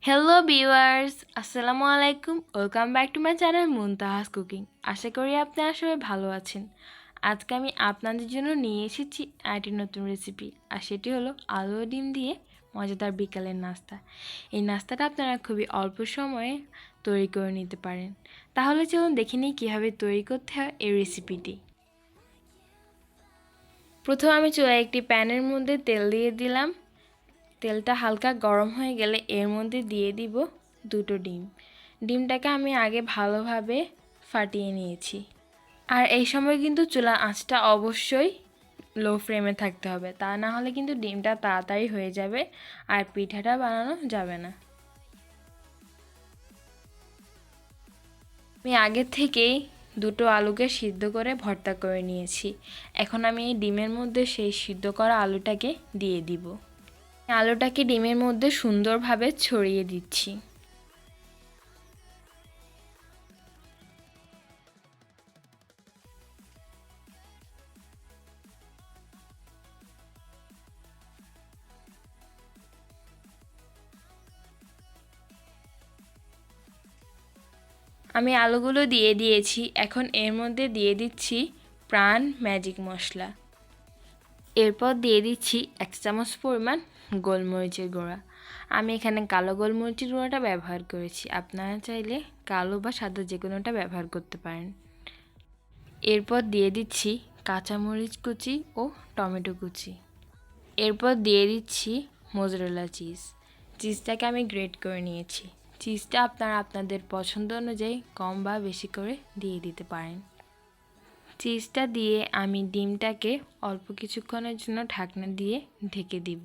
Hello viewers, আসসালামু আলাইকুম। Welcome back to my channel Muntaha's cooking. আশা করি আপনারা সবাই ভালো আছেন। আজকে আমি আপনাদের জন্য নিয়ে এসেছি একটি নতুন রেসিপি, আর সেটি হলো আলু ও ডিম দিয়ে মজাদার বিকালের নাস্তা। এই নাস্তাটা আপনারা খুবই অল্প সময়ে তৈরি করে নিতে পারেন। তাহলে চলুন দেখে নিই কীভাবে তৈরি করতে হয় এই রেসিপিটি। প্রথমে আমি চুলায় একটি প্যানের মধ্যে তেল দিয়ে দিলাম। তেলটা হালকা গরম হয়ে গেলে এর মধ্যে দিয়ে দিব দুটো ডিম। ডিমটাকে আমি আগে ভালোভাবে ফাটিয়ে নিয়েছি। আর এই সময় কিন্তু চুলার আঁচটা অবশ্যই লো ফ্লেমে থাকতে হবে, তা না হলে কিন্তু ডিমটা তাড়াতাড়ি হয়ে যাবে আর পিঠাটা বানানো যাবে না। আমি আগে থেকেই দুটো আলুকে সিদ্ধ করে ভর্তা করে নিয়েছি। এখন আমি এই ডিমের মধ্যে সেই সিদ্ধ করা আলুটাকে দিয়ে দিব। আলুটাকে ডিমের মধ্যে সুন্দরভাবে ছড়িয়ে দিচ্ছি। আমি আলুগুলো দিয়ে দিয়েছি। এখন এর মধ্যে দিয়ে দিচ্ছি প্রাণ ম্যাজিক মশলা। এরপর দিয়ে দিচ্ছি 1 চামচ পরিমাণ গোলমরিচের গুঁড়া। আমি এখানে কালো গোলমরিচের গুঁড়াটা ব্যবহার করেছি, আপনারা চাইলে কালো বা সাদা যে কোনোটা ব্যবহার করতে পারেন। এরপর দিয়ে দিচ্ছি কাঁচামরিচ কুচি ও টমেটো কুচি। এরপর দিয়ে দিচ্ছি মোজারেলা চিজটাকে আমি গ্রেট করে নিয়েছি। চিজটা আপনারা আপনাদের পছন্দ অনুযায়ী কম বা বেশি করে দিয়ে দিতে পারেন। চিজটা দিয়ে আমি ডিমটাকে অল্প কিছুক্ষণের জন্য ঢাকনা দিয়ে ঢেকে দিব।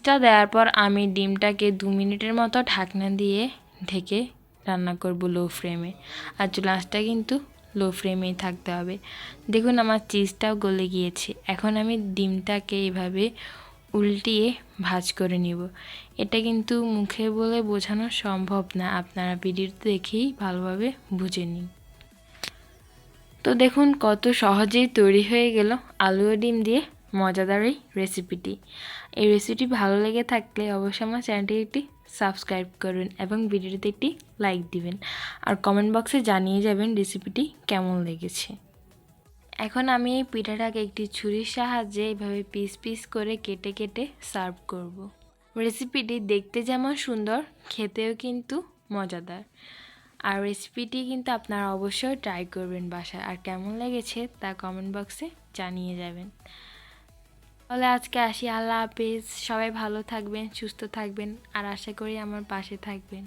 চিজটা দেওয়ার পর আমি ডিমটাকে 2 মিনিটের মতো ঢাকনা দিয়ে ঢেকে রান্না করব লো ফ্লেমে। আর চুলাটা কিন্তু লো ফ্লেমেই থাকতে হবে। দেখুন আমার চিজটাও গলে গিয়েছে। এখন আমি ডিমটাকে এইভাবে উল্টিয়ে ভাজ করে নিব। এটা কিন্তু মুখে বলে বোঝানো সম্ভব না, আপনারা ভিডিওতে দেখেই ভালোভাবে বুঝে নিন। তো দেখুন কত সহজেই তৈরি হয়ে গেল আলু ও ডিম দিয়ে মজাদার এই রেসিপিটি। এই রেসিপিটি ভালো লেগে থাকলে অবশ্যই আমার চ্যানেলটি একটি সাবস্ক্রাইব করবেন এবং ভিডিওটিতে একটি লাইক দিবেন, আর কমেন্ট বক্সে জানিয়ে যাবেন রেসিপিটি কেমন লেগেছে। এখন আমি এই পিঠাটাকে একটি ছুরির সাহায্যে এইভাবে পিস পিস করে কেটে কেটে সার্ভ করব। রেসিপিটি দেখতে যেমন সুন্দর, খেতেও কিন্তু মজাদার। আর রেসিপিটি কিন্তু আপনারা অবশ্যই ট্রাই করবেন বাসায়, আর কেমন লেগেছে তা কমেন্ট বক্সে জানিয়ে যাবেন। তাহলে আজকে আসি, আল্লাহ হাফেজ। সবাই ভালো থাকবেন, সুস্থ থাকবেন, আর আশা করি আমার পাশে থাকবেন।